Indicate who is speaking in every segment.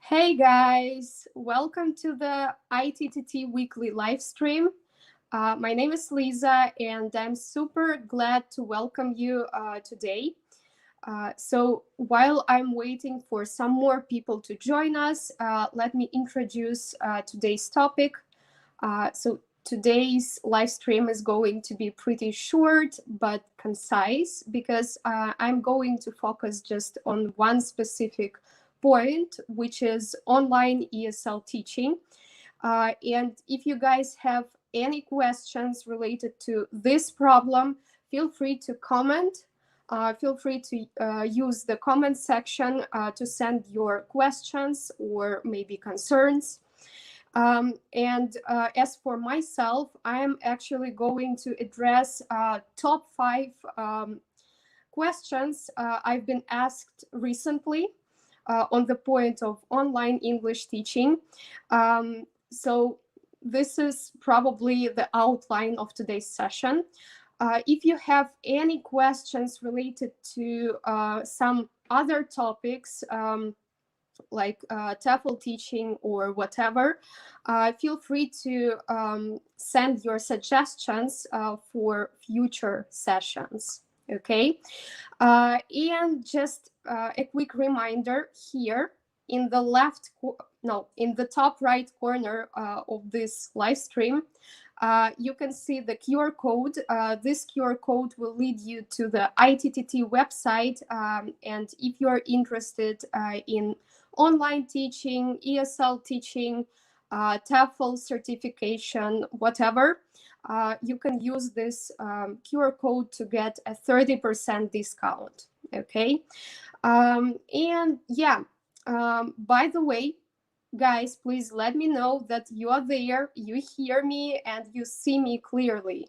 Speaker 1: Hey guys, welcome to the ITTT weekly live stream. My name is Lisa and I'm super glad to welcome you today. So while I'm waiting for some more people to join us, let me introduce today's topic. So today's live stream is going to be pretty short but concise because I'm going to focus just on one specific point, which is online ESL teaching. And if you guys have any questions related to this problem, feel free to comment. Feel free to use the comment section to send your questions or maybe concerns. As for myself, I am actually going to address top 5 questions I've been asked recently on the point of online English teaching. So this is probably the outline of today's session. If you have any questions related to some other topics, like TEFL teaching or whatever, feel free to send your suggestions for future sessions. Okay, and just a quick reminder here in the in the top right corner of this live stream, you can see the QR code. This QR code will lead you to the ITTT website, and if you're interested in online teaching, ESL teaching, TEFL certification, whatever, you can use this QR code to get a 30% discount. Okay, and yeah, by the way, guys, please let me know that you are there, you hear me, and you see me clearly.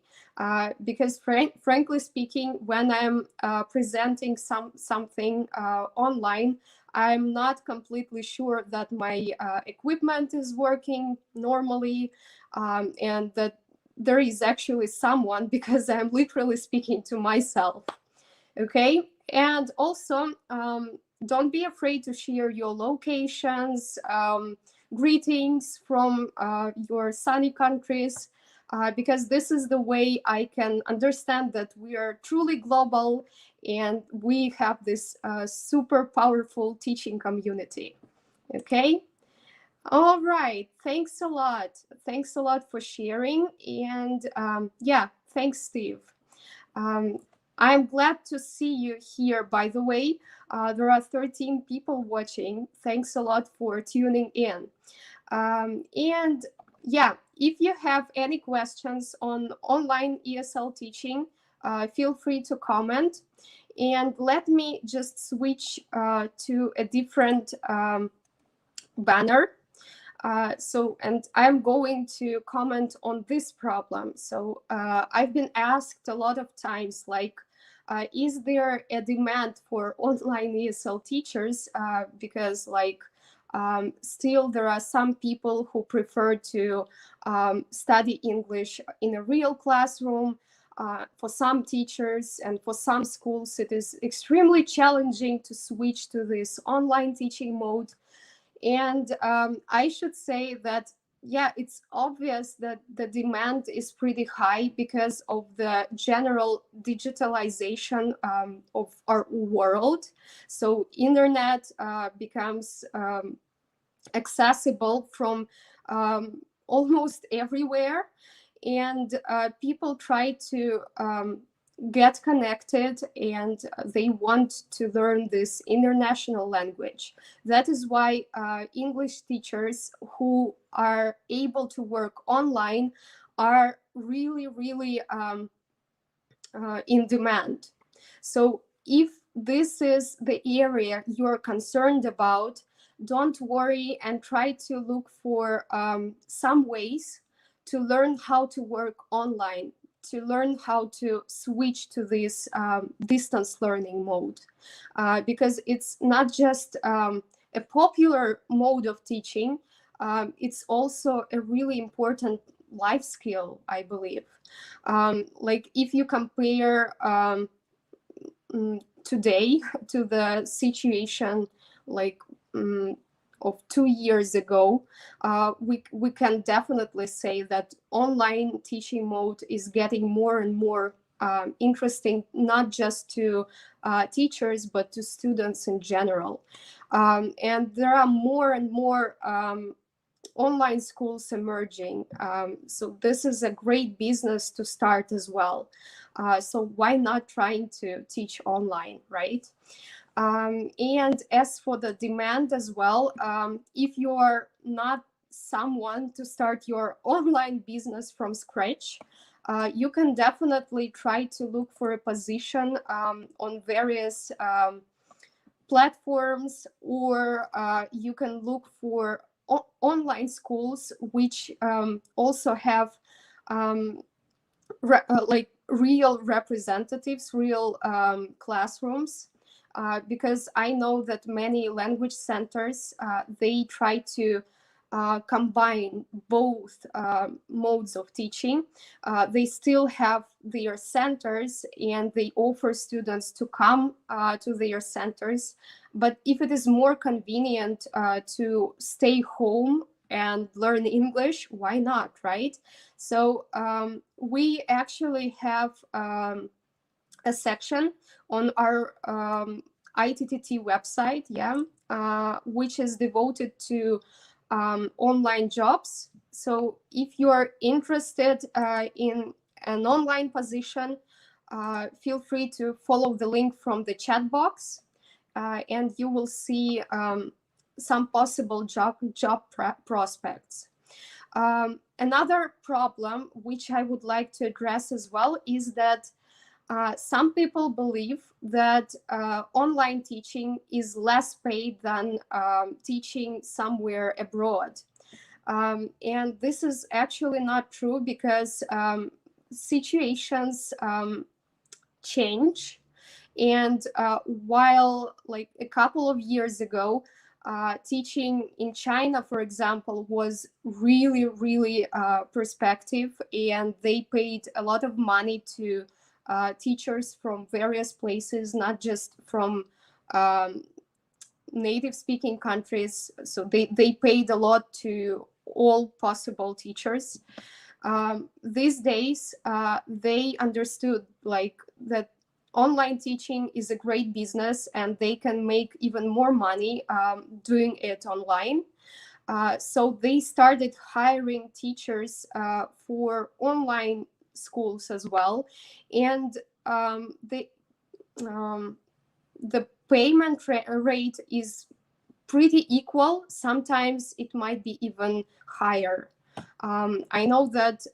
Speaker 1: Because frankly speaking, when I'm presenting something online, I'm not completely sure that my equipment is working normally, and that there is actually someone, because I'm literally speaking to myself. Okay, and also don't be afraid to share your locations, greetings from your sunny countries, because this is the way I can understand that we are truly global and we have this super powerful teaching community. Okay. All right. Thanks a lot. Thanks a lot for sharing. And yeah, thanks, Steve. I'm glad to see you here, by the way. There are 13 people watching. Thanks a lot for tuning in. And yeah, if you have any questions on online ESL teaching, feel free to comment. And let me just switch to a different banner. And I'm going to comment on this problem. So I've been asked a lot of times, like, is there a demand for online ESL teachers? Because still there are some people who prefer to study English in a real classroom. For some teachers and for some schools, it is extremely challenging to switch to this online teaching mode. And I should say that, yeah, it's obvious that the demand is pretty high because of the general digitalization of our world. So internet becomes accessible from almost everywhere, and people try to get connected, and they want to learn this international language. That is why English teachers who are able to work online are really, really in demand. So if this is the area you're concerned about, don't worry and try to look for some ways to learn how to work online, to learn how to switch to this distance learning mode, because it's not just a popular mode of teaching, it's also a really important life skill, I believe. Like if you compare today to the situation like of 2 years ago, we can definitely say that online teaching mode is getting more and more interesting, not just to teachers, but to students in general. And there are more and more online schools emerging. So this is a great business to start as well. So why not trying to teach online, right? And as for the demand as well, if you're not someone to start your online business from scratch, you can definitely try to look for a position on various platforms, or you can look for online schools which also have like real representatives, real classrooms, because I know that many language centers, they try to combine both modes of teaching. They still have their centers and they offer students to come to their centers. But if it is more convenient to stay home and learn English, why not, right? So we actually have a section on our ITTT website, yeah, which is devoted to online jobs. So if you are interested in an online position, feel free to follow the link from the chat box, and you will see some possible job prospects. Another problem which I would like to address as well is that some people believe that online teaching is less paid than teaching somewhere abroad. And this is actually not true, because situations change. And while like a couple of years ago, teaching in China, for example, was really perspective, and they paid a lot of money to teachers from various places, not just from native speaking countries. So they paid a lot to all possible teachers. These days, they understood like that online teaching is a great business, and they can make even more money doing it online. So they started hiring teachers for online schools as well. And the payment rate is pretty equal. Sometimes it might be even higher. I know that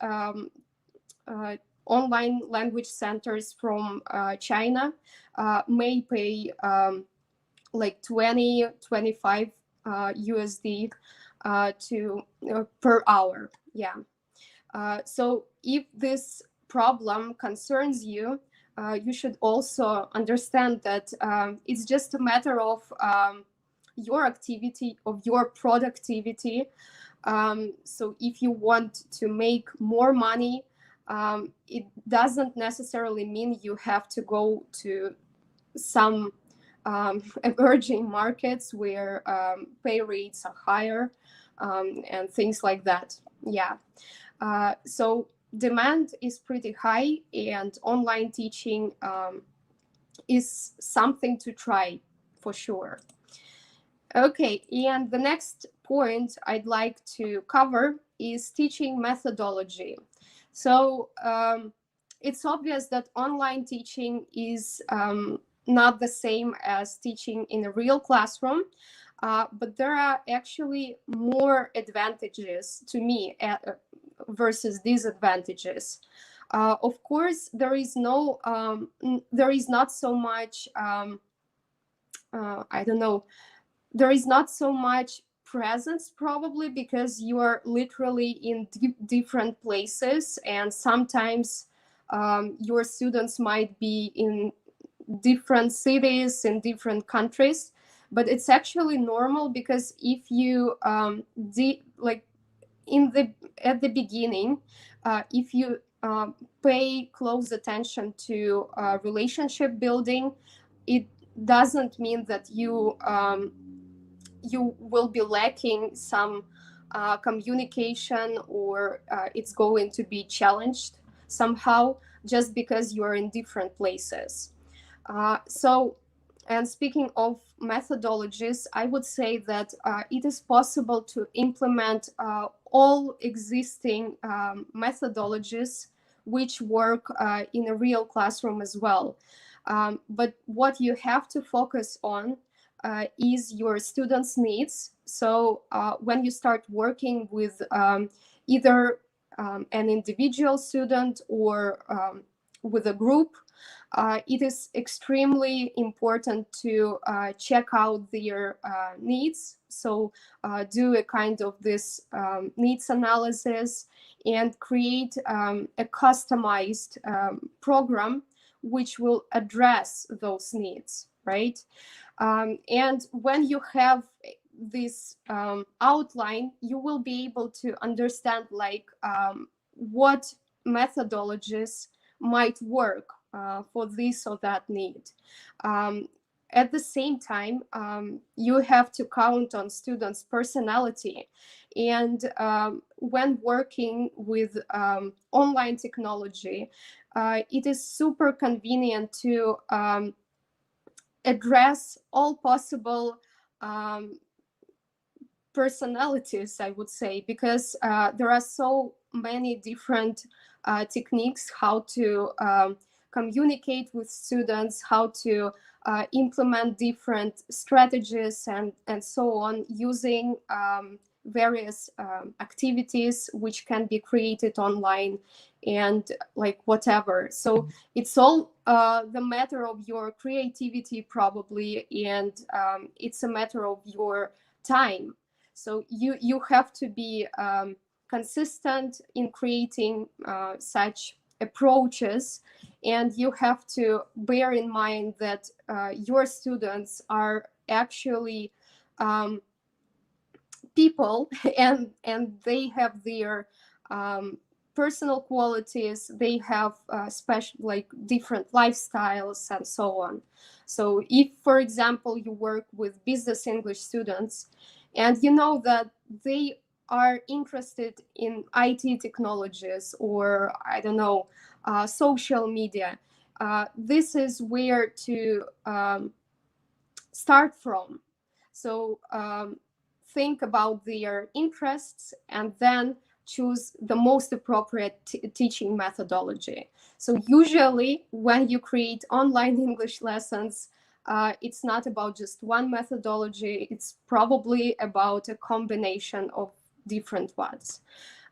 Speaker 1: online language centers from China may pay like 20-25 USD to per hour. Yeah. So if this problem concerns you, you should also understand that it's just a matter of your activity, of your productivity. So if you want to make more money, it doesn't necessarily mean you have to go to some emerging markets where pay rates are higher, and things like that. Yeah. So demand is pretty high, and online teaching is something to try for sure. Okay, and the next point I'd like to cover is teaching methodology. So it's obvious that online teaching is not the same as teaching in a real classroom, but there are actually more advantages to me versus disadvantages. Of course, there is not so much, I don't know, there is not so much presence, probably because you are literally in different places, and sometimes your students might be in different cities, in different countries. But it's actually normal, because if you like at the beginning, if you pay close attention to relationship building, it doesn't mean that you you will be lacking some communication, or it's going to be challenged somehow just because you're in different places. And speaking of methodologies, I would say that it is possible to implement all existing methodologies which work in a real classroom as well. But what you have to focus on is your students' needs. So when you start working with either an individual student or with a group, it is extremely important to check out their needs. So do a kind of this needs analysis and create a customized program which will address those needs, right? And when you have this outline, you will be able to understand like what methodologies might work for this or that need. At the same time, you have to count on students' personality. And when working with online technology, it is super convenient to address all possible personalities, I would say, because there are so many different techniques how to communicate with students, how to implement different strategies and so on, using various activities which can be created online and like whatever. So it's all the matter of your creativity probably, and it's a matter of your time. So you have to be consistent in creating such approaches, and you have to bear in mind that your students are actually people, and they have their personal qualities, they have special, like different lifestyles and so on. So if, for example, you work with business English students and you know that they are interested in IT technologies, or I don't know, social media, this is where to start from. So think about their interests and then choose the most appropriate teaching methodology. So usually when you create online English lessons, it's not about just one methodology, it's probably about a combination of different ones.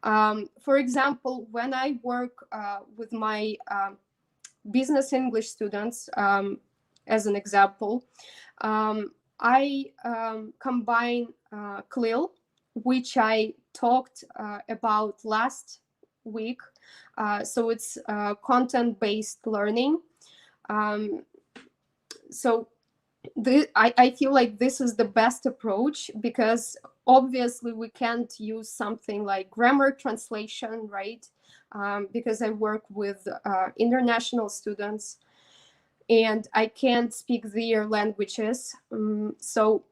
Speaker 1: For example, when I work with my business English students, as an example, I combine CLIL, which I talked about last week. So it's content-based learning. So I feel like this is the best approach, because obviously we can't use something like grammar translation, right? Because I work with international students and I can't speak their languages. So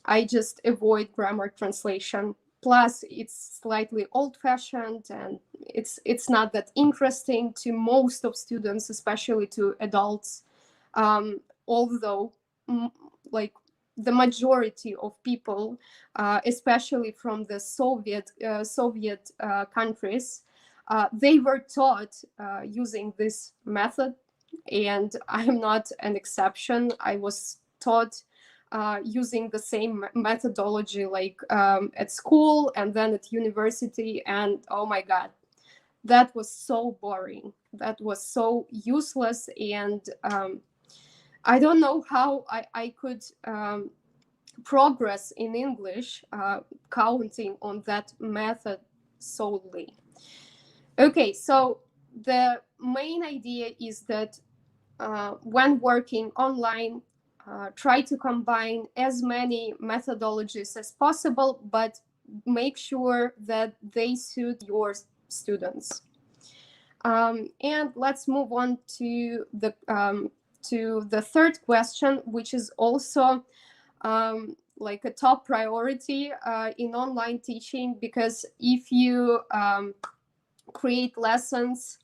Speaker 1: I just avoid grammar translation. Plus, it's slightly old-fashioned and it's not that interesting to most of students, especially to adults. Although, like the majority of people, especially from the Soviet countries, they were taught using this method. And I'm not an exception. I was taught using the same methodology, like at school and then at university. And oh my God, that was so boring. That was so useless. And I don't know how I could progress in English counting on that method solely. Okay, so the main idea is that when working online, try to combine as many methodologies as possible, but make sure that they suit your students. And let's move on to the third question, which is also like a top priority in online teaching, because if you create lessons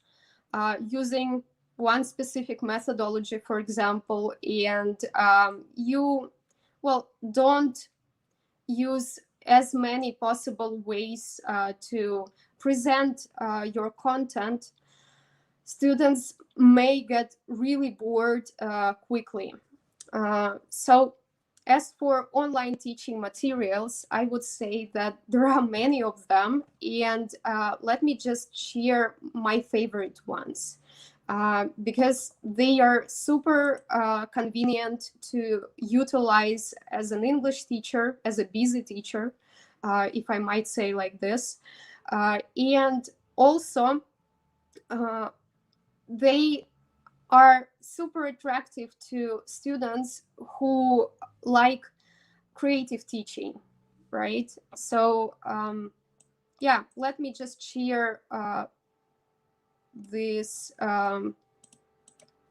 Speaker 1: using one specific methodology, for example, and you, well, don't use as many possible ways to present your content, students may get really bored quickly. So as for online teaching materials, I would say that there are many of them, and let me just share my favorite ones. Because they are super convenient to utilize as an English teacher, as a busy teacher, if I might say like this. And also, they are super attractive to students who like creative teaching, right? So yeah, let me just share this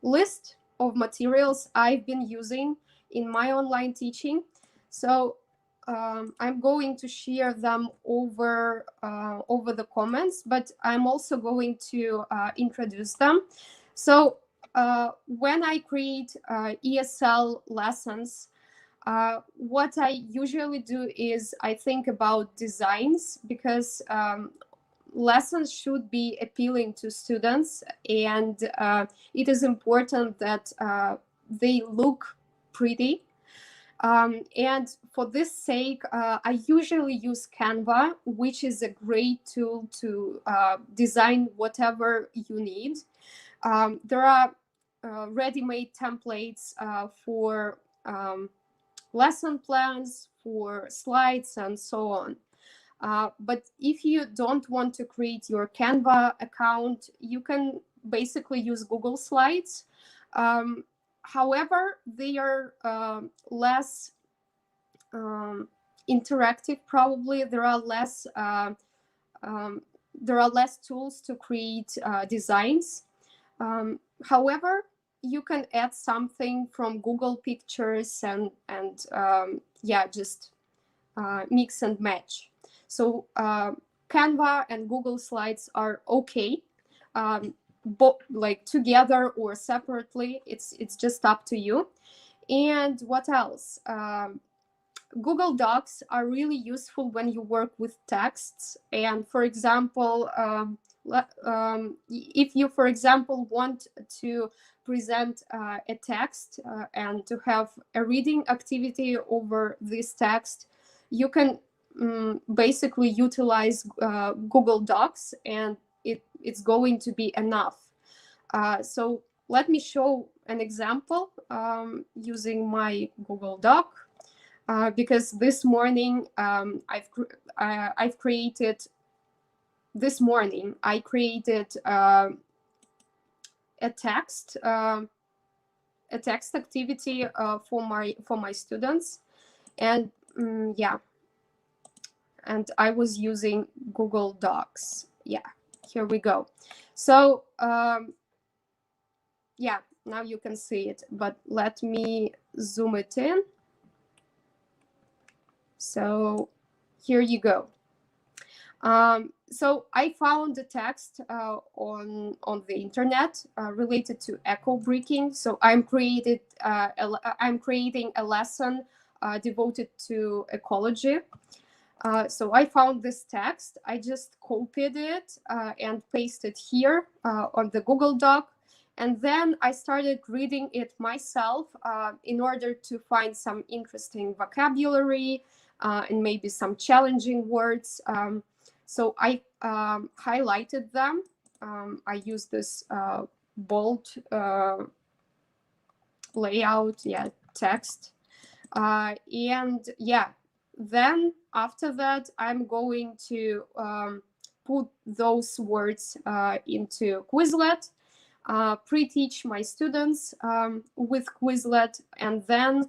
Speaker 1: list of materials I've been using in my online teaching. So I'm going to share them over the comments, but I'm also going to introduce them. So when I create ESL lessons, what I usually do is I think about designs, because lessons should be appealing to students, and it is important that they look pretty. And for this sake, I usually use Canva, which is a great tool to design whatever you need. There are ready-made templates for lesson plans, for slides, and so on. But if you don't want to create your Canva account, you can basically use Google Slides. However, they are less interactive. Probably there are less tools to create designs. However, you can add something from Google Pictures and yeah, just mix and match. So Canva and Google Slides are okay, both like together or separately. It's just up to you. And what else? Google Docs are really useful when you work with texts. And for example, if you, for example, want to present a text and to have a reading activity over this text, you can basically utilize Google Docs, and it's going to be enough. So let me show an example using my Google Doc. Because this morning I've created a text activity for my students, and yeah, and I was using Google Docs. Yeah, here we go. So yeah, now you can see it, but let me zoom it in. So here you go. So I found a text on the internet related to echo breaking. So I'm creating a lesson devoted to ecology. So I found this text. I just copied it and pasted here on the Google Doc. And then I started reading it myself in order to find some interesting vocabulary and maybe some challenging words. So I highlighted them. I used this bold layout, yeah, text. And yeah, then after that, I'm going to put those words into Quizlet, pre-teach my students with Quizlet, and then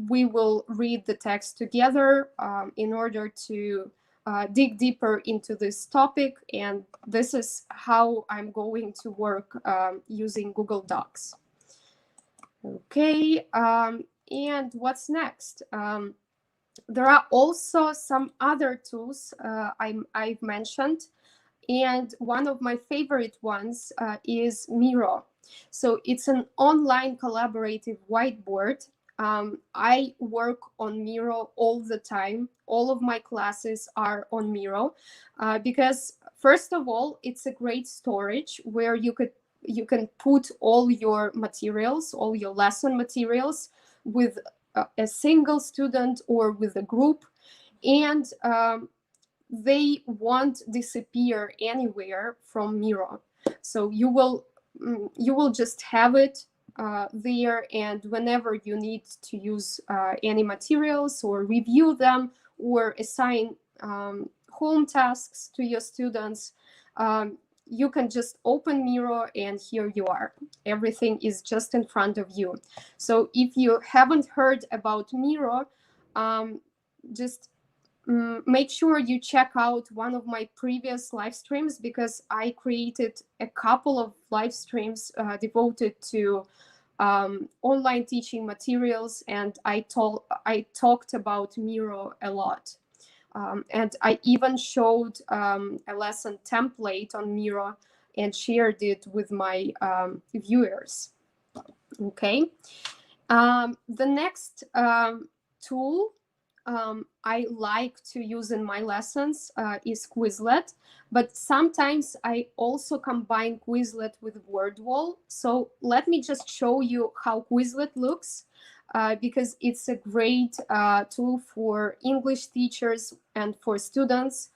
Speaker 1: we will read the text together in order to dig deeper into this topic. And this is how I'm going to work using Google Docs. Okay, And what's next? There are also some other tools I've mentioned, and one of my favorite ones is Miro. So it's an online collaborative whiteboard. I work on Miro all the time. All of my classes are on Miro because, first of all, it's a great storage where you can put all your materials, all your lesson materials, with a single student or with a group, and they won't disappear anywhere from Miro. So you will just have it there, and whenever you need to use any materials or review them or assign home tasks to your students, you can just open Miro and here you are. Everything is just in front of you. So if you haven't heard about Miro, just make sure you check out one of my previous live streams, because I created a couple of live streams devoted to online teaching materials, and I talked about Miro a lot. And I even showed a lesson template on Miro and shared it with my viewers. Okay. The next tool I like to use in my lessons is Quizlet, but sometimes I also combine Quizlet with Wordwall. So let me just show you how Quizlet looks, because it's a great tool for English teachers and for students.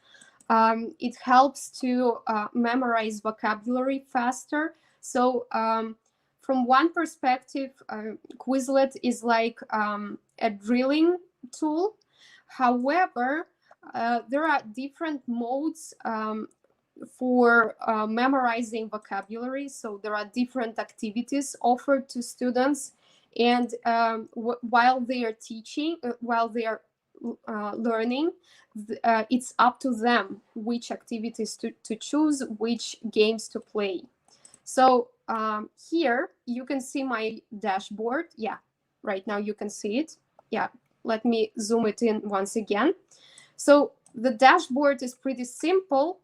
Speaker 1: It helps to memorize vocabulary faster. So from one perspective, Quizlet is like a drilling tool. However, there are different modes for memorizing vocabulary. So there are different activities offered to students, and while they are teaching, while they are learning, it's up to them which activities to choose, which games to play. So here you can see my dashboard. Yeah, right now you can see it. Yeah, let me zoom it in once again. So the dashboard is pretty simple.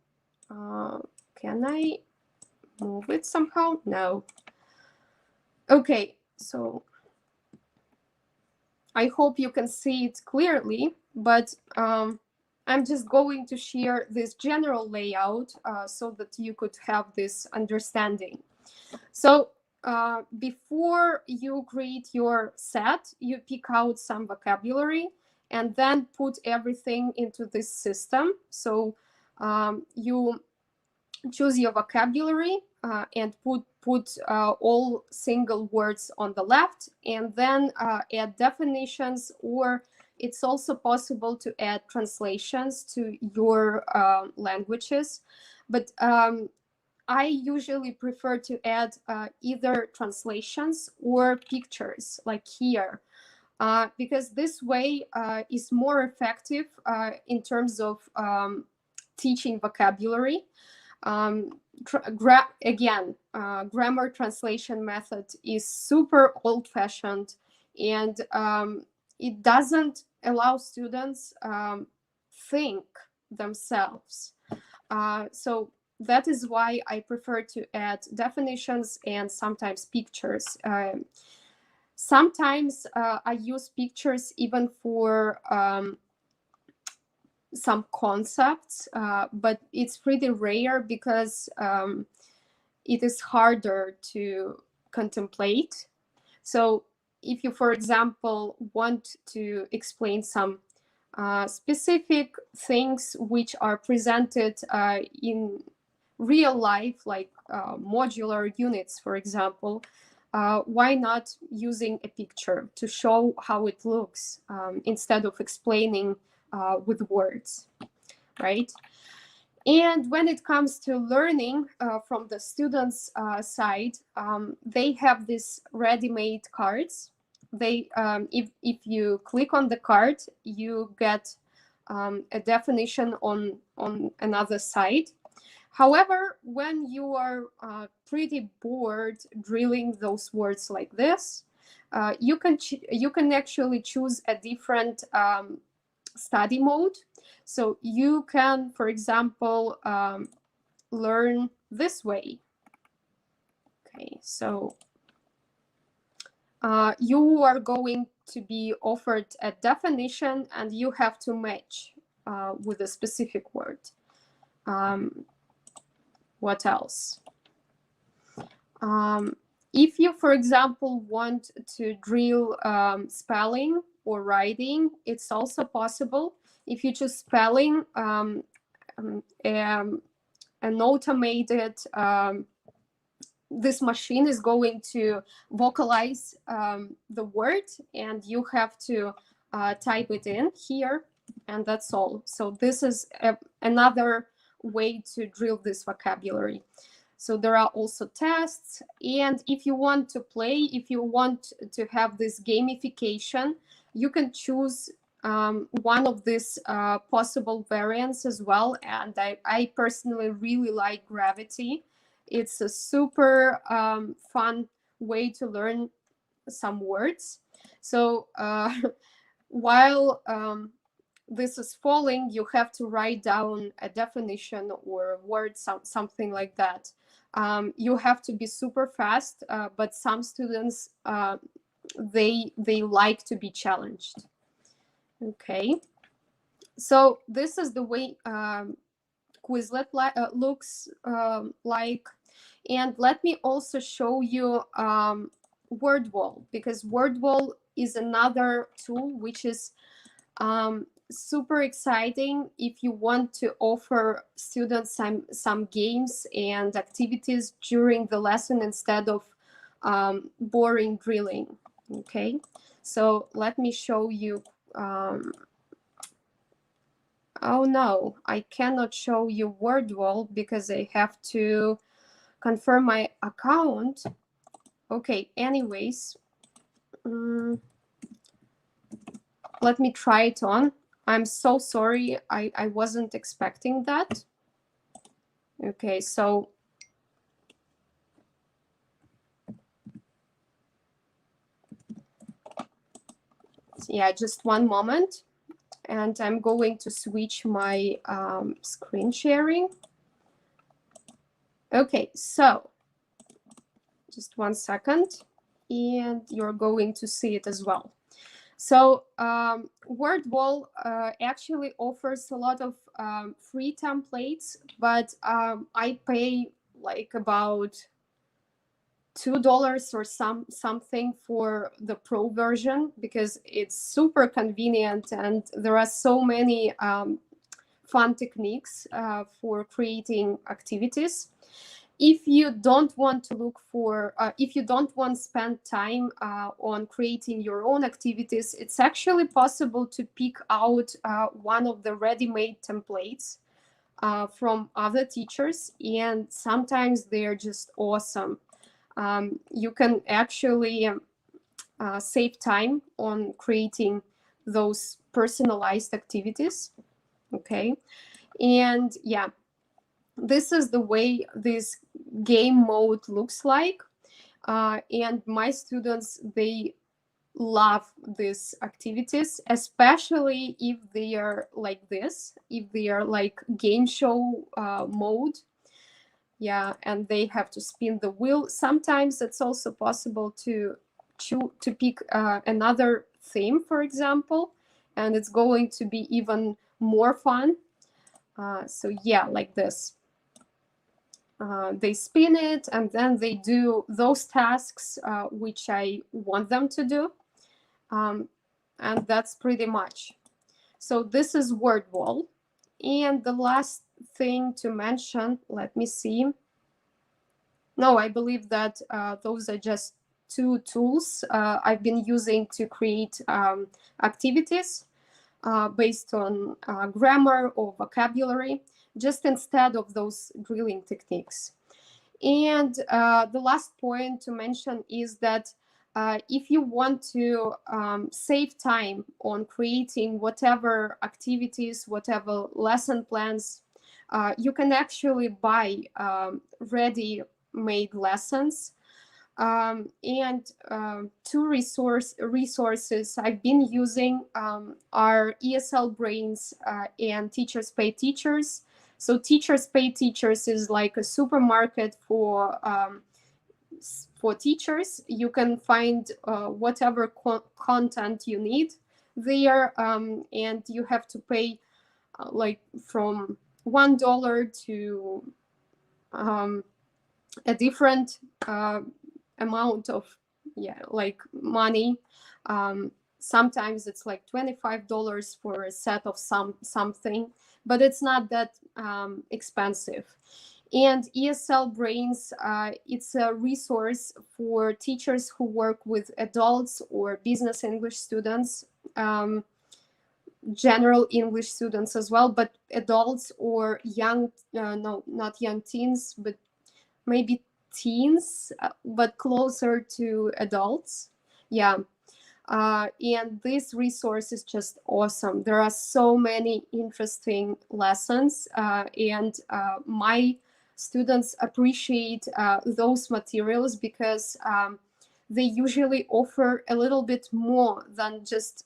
Speaker 1: Can I move it somehow? No. Okay, so I hope you can see it clearly, but I'm just going to share this general layout so that you could have this understanding. So before you create your set, you pick out some vocabulary and then put everything into this system. So you choose your vocabulary and put all single words on the left, and then add definitions, or it's also possible to add translations to your languages. But I usually prefer to add either translations or pictures, like here, because this way is more effective in terms of teaching vocabulary. Grammar translation method is super old-fashioned, and it doesn't allow students think themselves. So that is why I prefer to add definitions and sometimes pictures. Sometimes I use pictures even for some concepts, but it's pretty rare because it is harder to contemplate. So if you, for example, want to explain some specific things which are presented in real life, like modular units, for example, why not using a picture to show how it looks instead of explaining with words, right? And when it comes to learning from the students' side, they have these ready-made cards. They, if you click on the card, you get a definition on another side. However, when you are pretty bored drilling those words like this, you can actually choose a different study mode. So you can, for example, learn this way. Okay, so you are going to be offered a definition, and you have to match with a specific word. What else? If you, for example, want to drill spelling or writing, it's also possible. If you choose spelling, an automated this machine is going to vocalize the word, and you have to type it in here, and that's all. So this is another way to drill this vocabulary. So there are also tests, and if you want to play, if you want to have this gamification, you can choose one of these possible variants as well. And I personally really like Gravity. It's a super fun way to learn some words. So while this is falling, you have to write down a definition or a word, something like that. You have to be super fast, but some students, they like to be challenged. Okay, so this is the way Quizlet looks like. And let me also show you Wordwall, because Wordwall is another tool which is super exciting if you want to offer students some games and activities during the lesson instead of boring drilling. Okay, so let me show you. Oh no, I cannot show you Wordwall because I have to confirm my account. Okay, anyways, let me try it on. I'm so sorry, I wasn't expecting that. Okay, so yeah, just one moment, and I'm going to switch my screen sharing. Okay, so just 1 second, and you're going to see it as well. So Wordwall actually offers a lot of free templates, but I pay like about $2 or something for the pro version, because it's super convenient and there are so many fun techniques for creating activities. If you don't want to look for, if you don't want to spend time on creating your own activities, it's actually possible to pick out one of the ready-made templates from other teachers, and sometimes they're just awesome. You can actually save time on creating those personalized activities. Okay, and yeah, this is the way this game mode looks like, and my students, they love these activities, especially if they are like this, if they are like game show mode. Yeah, and they have to spin the wheel. Sometimes it's also possible to pick another theme, for example, and it's going to be even more fun. So yeah, like this. They spin it, and then they do those tasks which I want them to do. And that's pretty much. So this is Wordwall. And the last thing to mention, let me see. No, I believe that those are just two tools I've been using to create activities based on grammar or vocabulary, just instead of those drilling techniques. And the last point to mention is that if you want to save time on creating whatever activities, whatever lesson plans, you can actually buy ready-made lessons. And two resources I've been using are ESL Brains and Teachers Pay Teachers. So Teachers Pay Teachers is like a supermarket for teachers. You can find whatever content you need there, and you have to pay like from $1 to a different amount of like money. Sometimes it's like $25 for a set of something, but it's not that expensive. And ESL Brains, it's a resource for teachers who work with adults or business English students, general English students as well, but adults or young, no, not young teens, but maybe teens, but closer to adults. Yeah. And this resource is just awesome. There are so many interesting lessons, and my students appreciate those materials because they usually offer a little bit more than just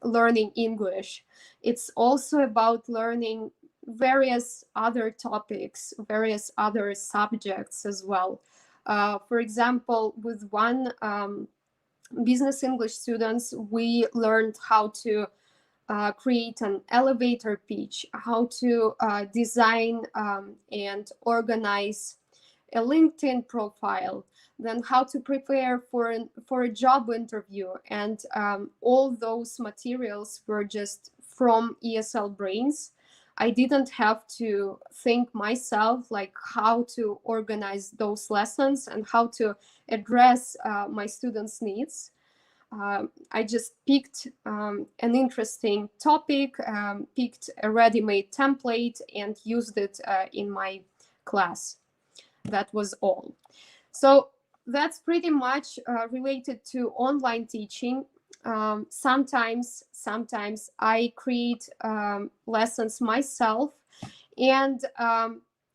Speaker 1: learning English. It's also about learning various other topics, various other subjects as well. For example, with one business English students, we learned how to create an elevator pitch, how to design and organize a LinkedIn profile, then how to prepare for a job interview. And all those materials were just from ESL Brains. I didn't have to think myself like how to organize those lessons and how to address my students' needs. I just picked an interesting topic, picked a ready-made template, and used it in my class. That was all. So that's pretty much related to online teaching. Sometimes I create lessons myself, and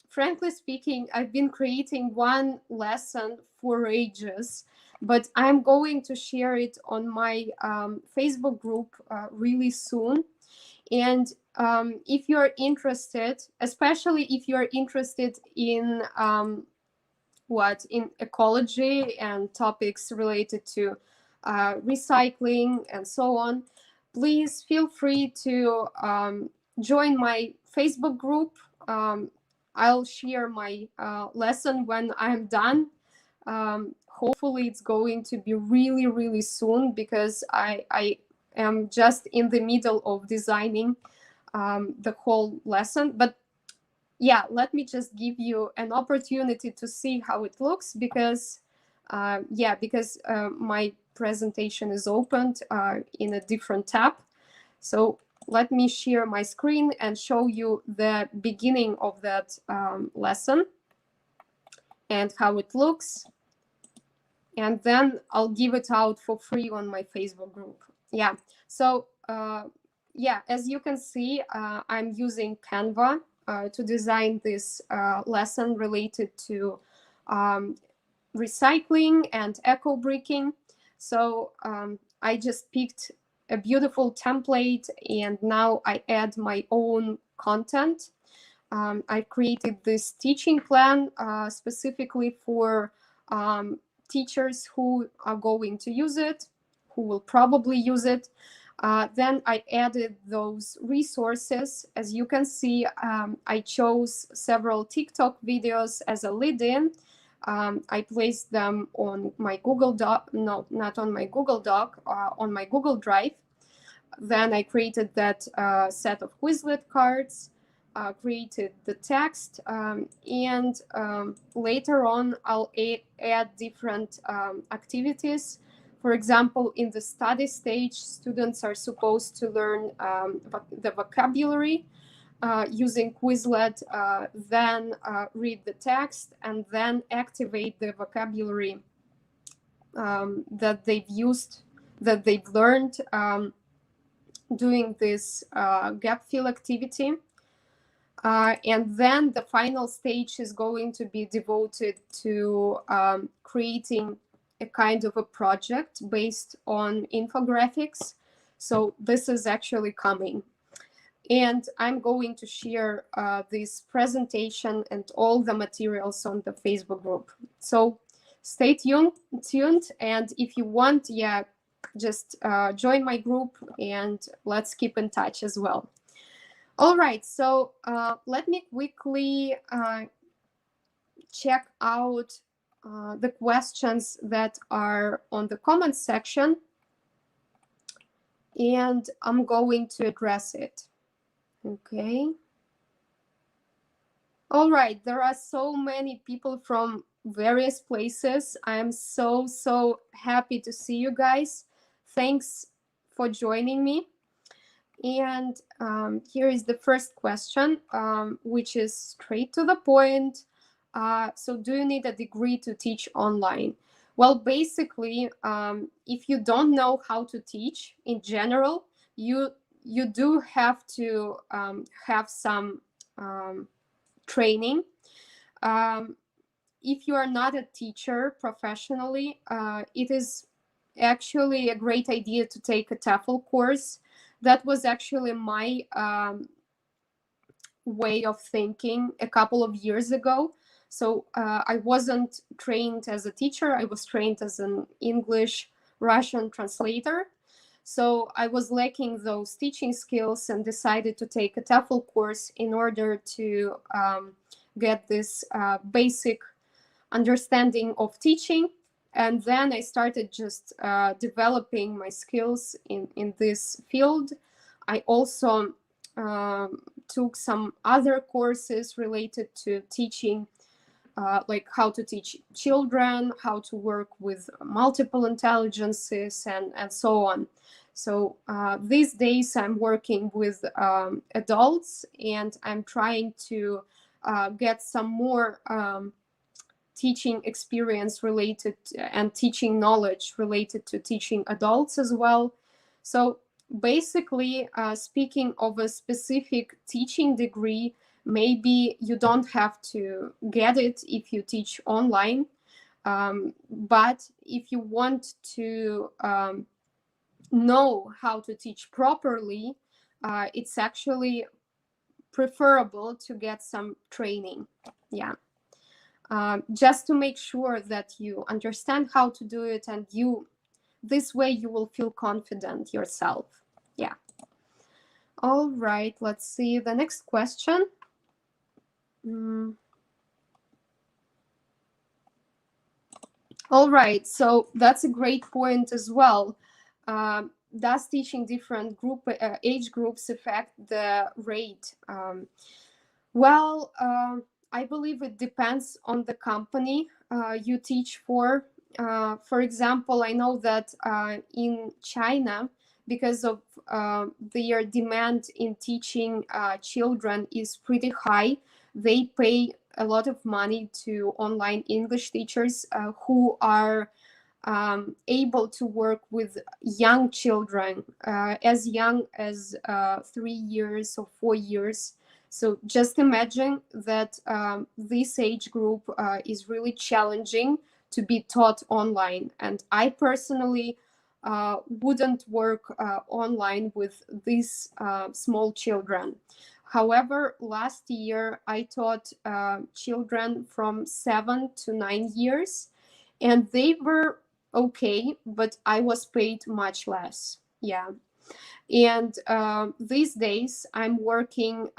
Speaker 1: frankly speaking, I've been creating one lesson for ages, but I'm going to share it on my Facebook group really soon. And if you're interested, especially if you're interested in in ecology and topics related to recycling and so on, please feel free to join my Facebook group. I'll share my lesson when I'm done. Hopefully it's going to be really, really soon, because I am just in the middle of designing the whole lesson. But yeah, let me just give you an opportunity to see how it looks, because my presentation is opened in a different tab. So let me share my screen and show you the beginning of that lesson and how it looks. And then I'll give it out for free on my Facebook group. Yeah, so as you can see, I'm using Canva to design this lesson related to recycling and eco-bricking. So I just picked a beautiful template, and now I add my own content. I created this teaching plan specifically for teachers who are going to use it, who will probably use it. Then I added those resources. As you can see, I chose several TikTok videos as a lead-in. I placed them on my Google Doc, no, not on my Google Doc, on my Google Drive. Then I created that set of Quizlet cards, created the text, and later on I'll add different activities. For example, in the study stage, students are supposed to learn the vocabulary using Quizlet, then read the text, and then activate the vocabulary that they've learned doing this gap fill activity. And then the final stage is going to be devoted to creating a kind of a project based on infographics. So this is actually coming. And I'm going to share this presentation and all the materials on the Facebook group. So stay tuned. And if you want, yeah, just join my group and let's keep in touch as well. All right, so let me quickly check out the questions that are on the comments section, and I'm going to address it. Okay. All right, there are so many people from various places. I am so happy to see you guys. Thanks for joining me. And here is the first question, which is straight to the point. So do you need a degree to teach online? Well, basically, if you don't know how to teach in general, you do have to have some training. If you are not a teacher professionally, it is actually a great idea to take a TEFL course. That was actually my way of thinking a couple of years ago. So I wasn't trained as a teacher. I was trained as an English-Russian translator. So I was lacking those teaching skills and decided to take a TEFL course in order to get this basic understanding of teaching. And then I started just developing my skills in this field. I also took some other courses related to teaching, like how to teach children, how to work with multiple intelligences, and so on. So these days I'm working with adults, and I'm trying to get some more teaching experience related and teaching knowledge related to teaching adults as well. So basically, speaking of a specific teaching degree, maybe you don't have to get it if you teach online. But if you want to know how to teach properly, it's actually preferable to get some training. Yeah. Just to make sure that you understand how to do it, and this way you will feel confident yourself. Yeah. All right, let's see the next question. All right, so that's a great point as well. Does teaching different age groups affect the rate? Well, I believe it depends on the company you teach for. For example, I know that in China, because of their demand in teaching children is pretty high, they pay a lot of money to online English teachers who are able to work with young children as young as 3 years or 4 years. So just imagine that this age group is really challenging to be taught online. And I personally wouldn't work online with these small children. However, last year I taught children from 7 to 9 years, and they were okay, but I was paid much less. Yeah. And these days I'm working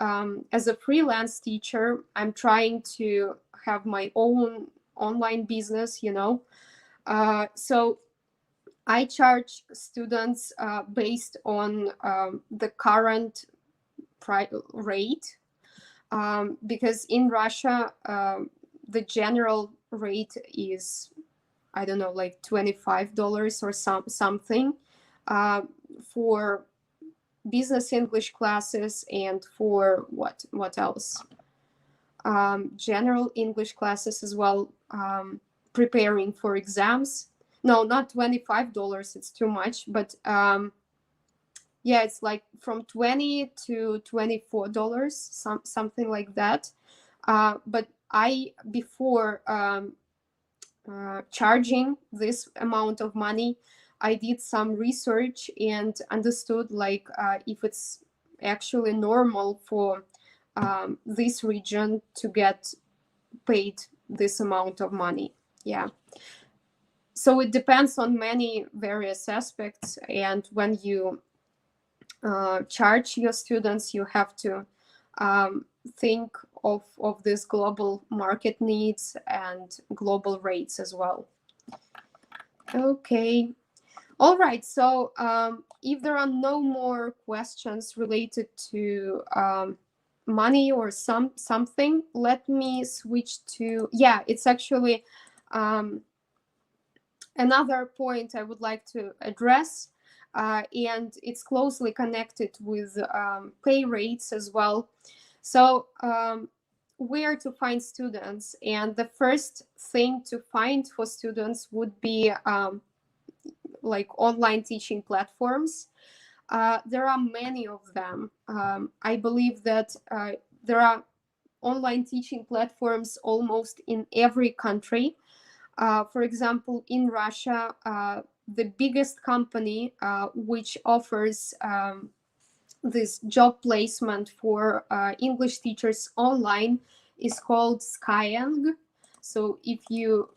Speaker 1: as a freelance teacher. I'm trying to have my own online business, you know. So I charge students based on the current rate, because in Russia, the general rate is, I don't know, like $25 or something for business English classes, and for what else? General English classes as well, preparing for exams. No, not $25, it's too much, but Yeah, it's like from $20 to $24, something like that. But I, before charging this amount of money, I did some research and understood like if it's actually normal for this region to get paid this amount of money. Yeah. So it depends on many various aspects, and when you charge your students, you have to think of this global market needs and global rates as well. Okay. All right. So if there are no more questions related to money or something, let me switch to, yeah, it's actually another point I would like to address, and it's closely connected with pay rates as well. So where to find students? And the first thing to find for students would be like online teaching platforms. There are many of them. I believe that there are online teaching platforms almost in every country. For example, in Russia, the biggest company which offers this job placement for English teachers online is called Skyeng. So if you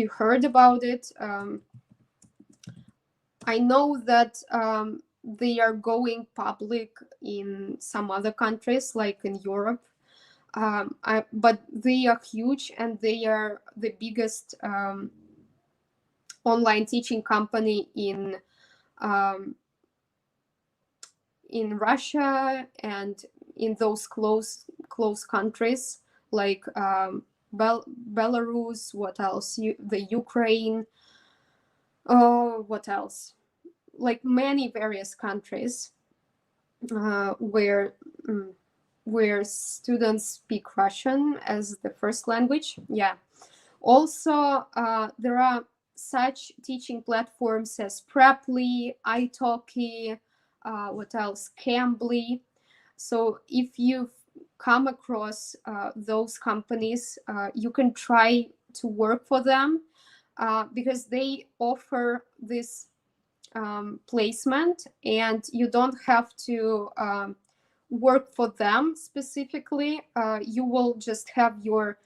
Speaker 1: heard about it, I know that they are going public in some other countries, like in Europe. But they are huge, and they are the biggest online teaching company in Russia and in those close countries like Belarus. What else? The Ukraine. Oh, what else? Like many various countries where students speak Russian as the first language. Yeah. Also, there are such teaching platforms as Preply, italki, what else? Cambly. So if you've come across those companies, you can try to work for them because they offer this placement, and you don't have to work for them specifically. You will just have your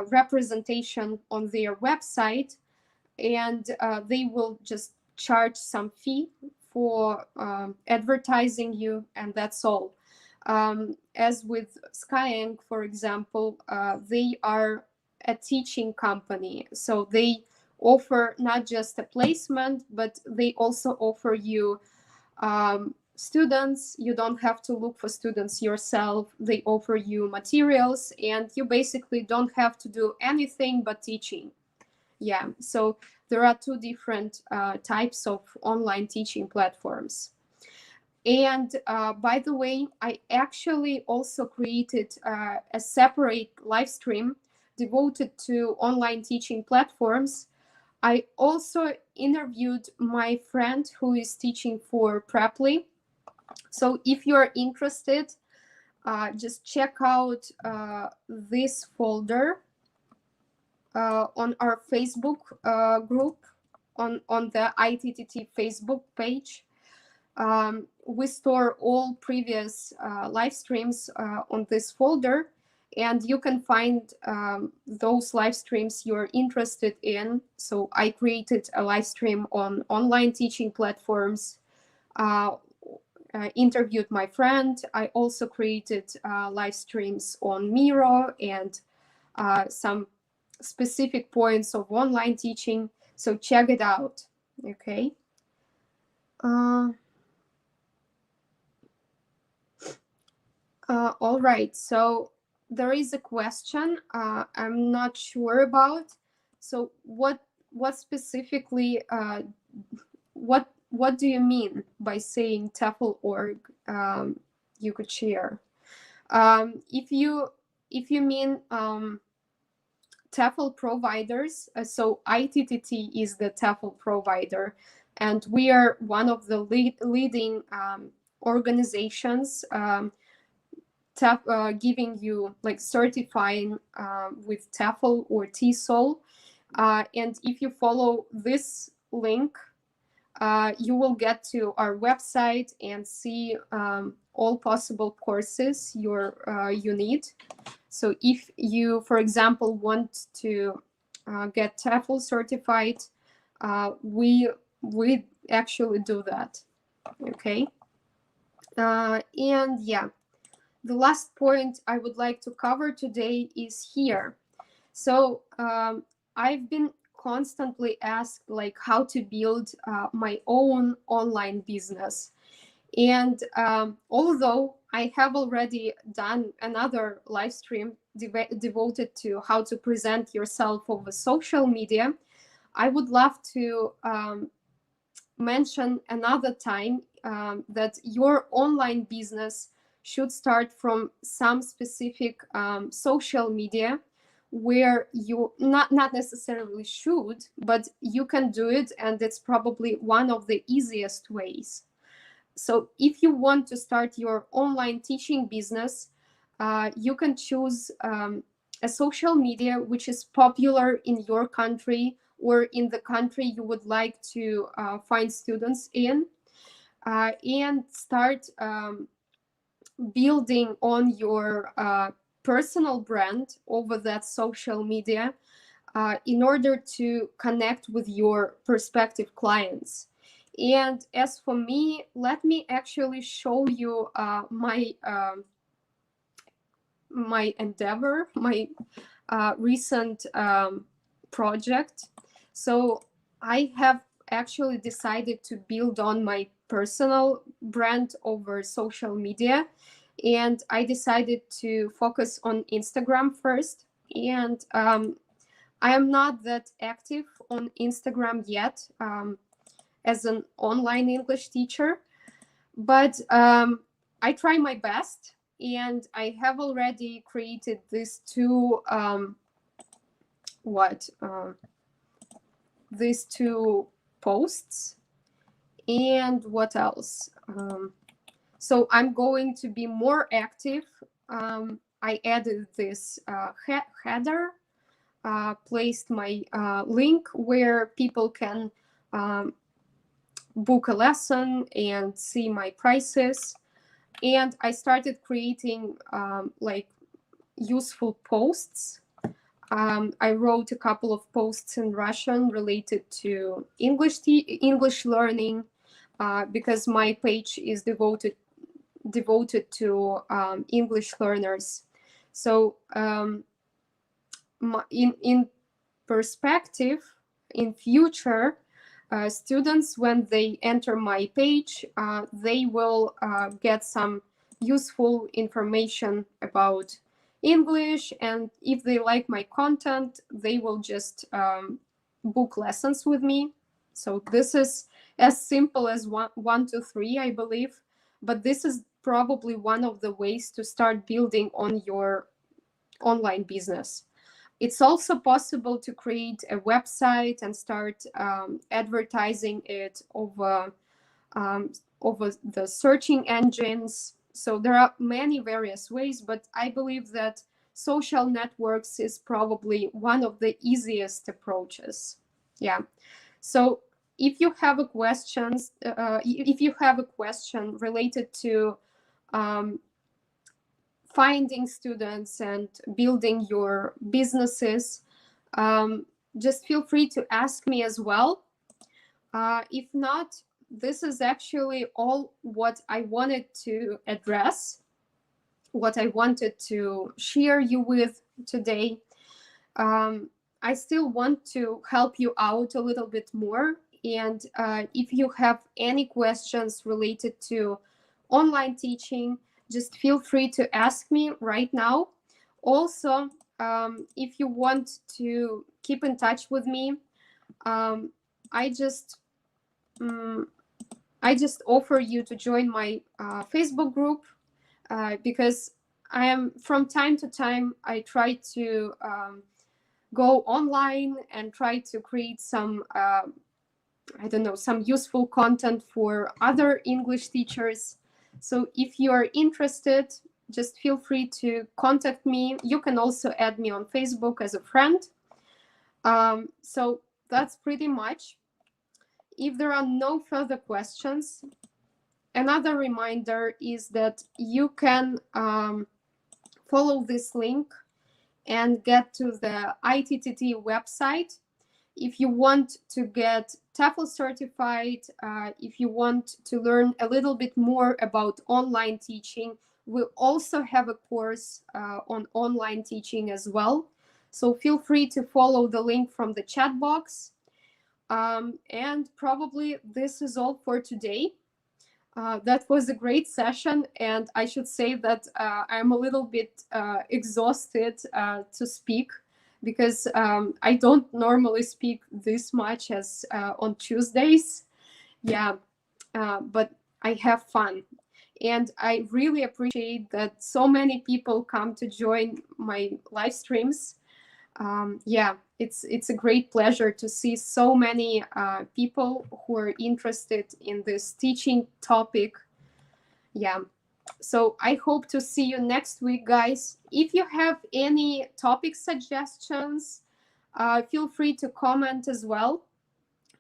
Speaker 1: representation on their website, and they will just charge some fee for advertising you, and that's all. As with Skyeng, for example, they are a teaching company, so they offer not just a placement, but they also offer you students. You don't have to look for students yourself. They offer you materials, and you basically don't have to do anything but teaching. Yeah, so there are two different types of online teaching platforms. And by the way, I actually also created a separate live stream devoted to online teaching platforms. I also interviewed my friend who is teaching for Preply. So if you're interested, just check out this folder on our Facebook group, on the ITTT Facebook page. We store all previous live streams on this folder, and you can find those live streams you're interested in. So I created a live stream on online teaching platforms, interviewed my friend. I also created live streams on Miro and some specific points of online teaching. So check it out. Okay. All right. So there is a question I'm not sure about. So what specifically what do you mean by saying TEFL org? You could share. If you mean TEFL providers, so ITTT is the TEFL provider, and we are one of the leading organizations giving you like certifying with TEFL or TESOL. And if you follow this link, you will get to our website and see all possible courses you need. So if you, for example, want to get TEFL certified, we actually do that. Okay. And yeah, the last point I would like to cover today is here. So I've been constantly asked like how to build my own online business. And although I have already done another live stream devoted to how to present yourself over social media, I would love to mention another time that your online business should start from some specific social media where you not necessarily should, but you can do it, and it's probably one of the easiest ways. So if you want to start your online teaching business, you can choose a social media which is popular in your country or in the country you would like to find students in, and start building on your personal brand over that social media in order to connect with your prospective clients. And as for me, let me actually show you my endeavor, my recent project. So I have actually decided to build on my personal brand over social media, and I decided to focus on Instagram first. And I am not that active on Instagram yet as an online English teacher, but I try my best, and I have already created these two these two posts. And what else? So I'm going to be more active. I added this header, placed my link where people can book a lesson and see my prices. And I started creating like useful posts. I wrote a couple of posts in Russian related to English learning, because my page is devoted to English learners. So in perspective, in future, students, when they enter my page, they will get some useful information about English, and if they like my content, they will just book lessons with me. So this is as simple as one, two, three, I believe, but this is probably one of the ways to start building on your online business. It's also possible to create a website and start advertising it over the searching engines. So there are many various ways, but I believe that social networks is probably one of the easiest approaches. Yeah. So if you have a question related to finding students and building your businesses, just feel free to ask me as well. If not, this is actually all what I wanted to address, what I wanted to share you with today. I still want to help you out a little bit more. And if you have any questions related to online teaching, just feel free to ask me right now. Also, if you want to keep in touch with me, I just offer you to join my Facebook group, because I am, from time to time, I try to go online and try to create some I don't know, some useful content for other English teachers. So if you are interested, just feel free to contact me. You can also add me on Facebook as a friend. So that's pretty much. If there are no further questions, another reminder is that you can follow this link and get to the ITTT website. If you want to get TEFL certified, if you want to learn a little bit more about online teaching, we also have a course on online teaching as well. So feel free to follow the link from the chat box. And probably this is all for today. That was a great session, and I should say that I'm a little bit exhausted to speak, because I don't normally speak this much as on Tuesdays. Yeah, but I have fun. And I really appreciate that so many people come to join my live streams. Yeah, it's a great pleasure to see so many people who are interested in this teaching topic. Yeah, so I hope to see you next week, guys. If you have any topic suggestions, feel free to comment as well.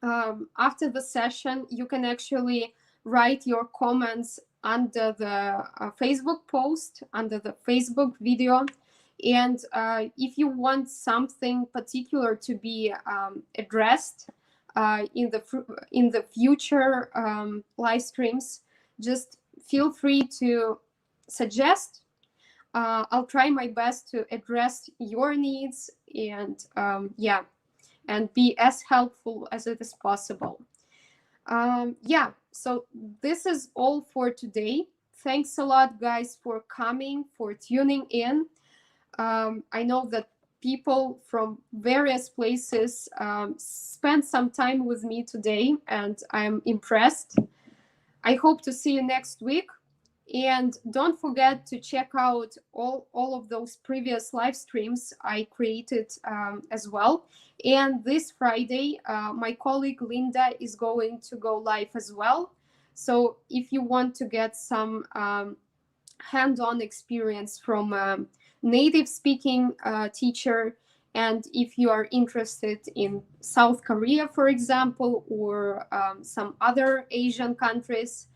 Speaker 1: After the session, you can actually write your comments under the Facebook post, under the Facebook video. And if you want something particular to be addressed in the future live streams, just feel free to suggest. I'll try my best to address your needs, and yeah, and be as helpful as it is possible. Yeah, so this is all for today. Thanks a lot, guys, for coming, for tuning in. I know that people from various places spent some time with me today, and I'm impressed. I hope to see you next week. And don't forget to check out all of those previous live streams I created as well. And this Friday, my colleague Linda is going to go live as well. So if you want to get some hands-on experience from a native speaking teacher, and if you are interested in South Korea, for example, or some other Asian countries,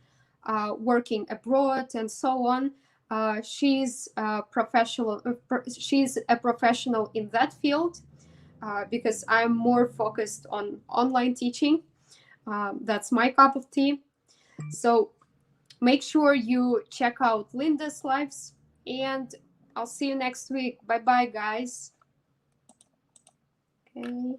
Speaker 1: working abroad and so on, she's a professional. She's a professional in that field, because I'm more focused on online teaching. That's my cup of tea. So make sure you check out Linda's lives, and I'll see you next week. Bye bye, guys. Okay.